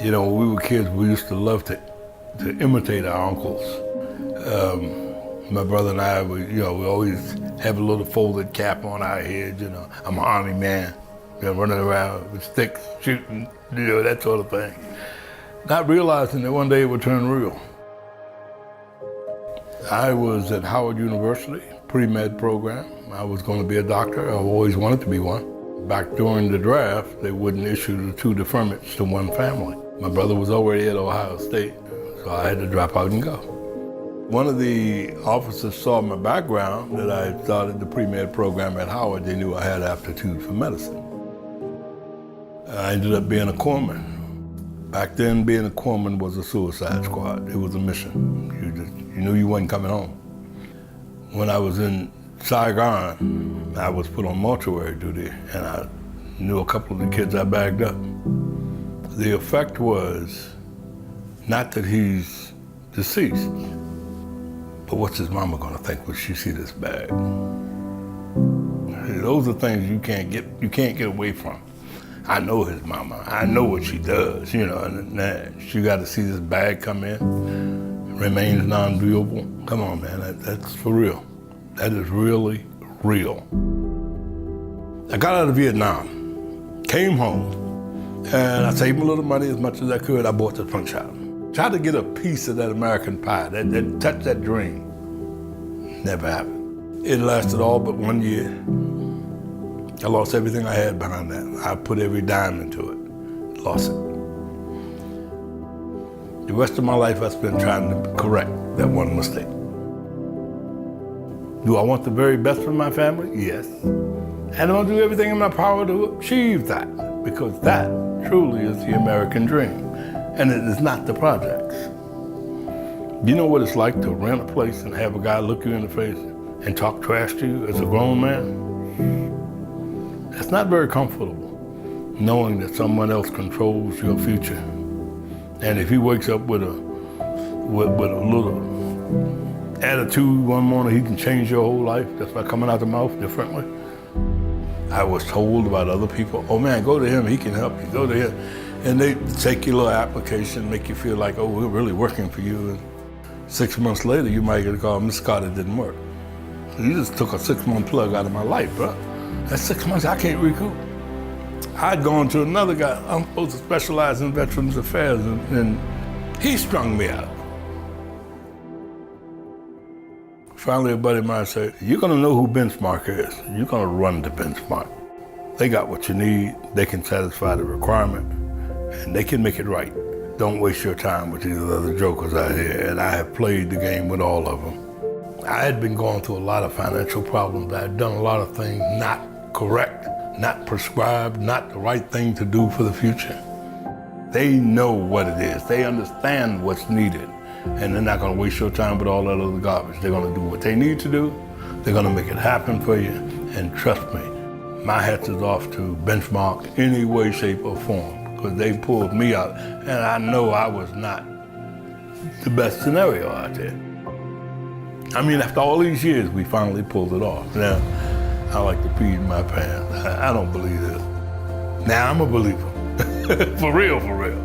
You know, when we were kids, we used to love to imitate our uncles. My brother and I, we always have a little folded cap on our head, you know. I'm an Army man, running around with sticks, shooting, that sort of thing. Not realizing that one day it would turn real. I was at Howard University, pre-med program. I was going to be a doctor. I've always wanted to be one. Back during the draft, they wouldn't issue the two deferments to one family. My brother was already at Ohio State, so I had to drop out and go. One of the officers saw my background, that I started the pre-med program at Howard. They knew I had aptitude for medicine. I ended up being a corpsman. Back then, being a corpsman was a suicide squad. It was a mission. You knew you wasn't coming home. When I was in Saigon, I was put on mortuary duty, and I knew a couple of the kids I bagged up. The effect was not that he's deceased, but what's his mama gonna think when she see this bag? Those are things you can't get away from. I know his mama. I know what she does, and she got to see this bag come in, remains non-viewable. Come on, man, that's for real. That is really real. I got out of Vietnam, came home, and I saved a little money as much as I could. I bought the punch out. Tried to get a piece of that American pie, that touch that dream. Never happened. It lasted all but 1 year. I lost everything I had behind that. I put every dime into it, lost it. The rest of my life I spent trying to correct that one mistake. Do I want the very best for my family? Yes. And I'll do everything in my power to achieve that, because that truly is the American dream, and it is not the projects. You know what it's like to rent a place and have a guy look you in the face and talk trash to you as a grown man? It's not very comfortable knowing that someone else controls your future. And if he wakes up with a little attitude one morning, he can change your whole life just by coming out the mouth differently. I was told about other people, oh man, go to him, he can help you, go to him. And they take your little application, make you feel like, oh, we're really working for you. And 6 months later, you might get a call, Miss Scott, it didn't work. So you just took a 6-month plug out of my life, bro. That's 6 months I can't recoup. I'd gone to another guy, I'm supposed to specialize in Veterans Affairs, and he strung me out. Finally, a buddy of mine said, you're gonna know who Benchmark is. You're gonna run to Benchmark. They got what you need, they can satisfy the requirement, and they can make it right. Don't waste your time with these other jokers out here, and I have played the game with all of them. I had been going through a lot of financial problems. I had done a lot of things not correct, not prescribed, not the right thing to do for the future. They know what it is. They understand what's needed, and they're not gonna waste your time with all that other garbage. They're gonna do what they need to do. They're gonna make it happen for you, and trust me, my hat is off to Benchmark any way, shape, or form, because they pulled me out, and I know I was not the best scenario out there. I mean, after all these years, we finally pulled it off. Now, I like to pee in my pants. I don't believe this. Now, I'm a believer. For real, for real.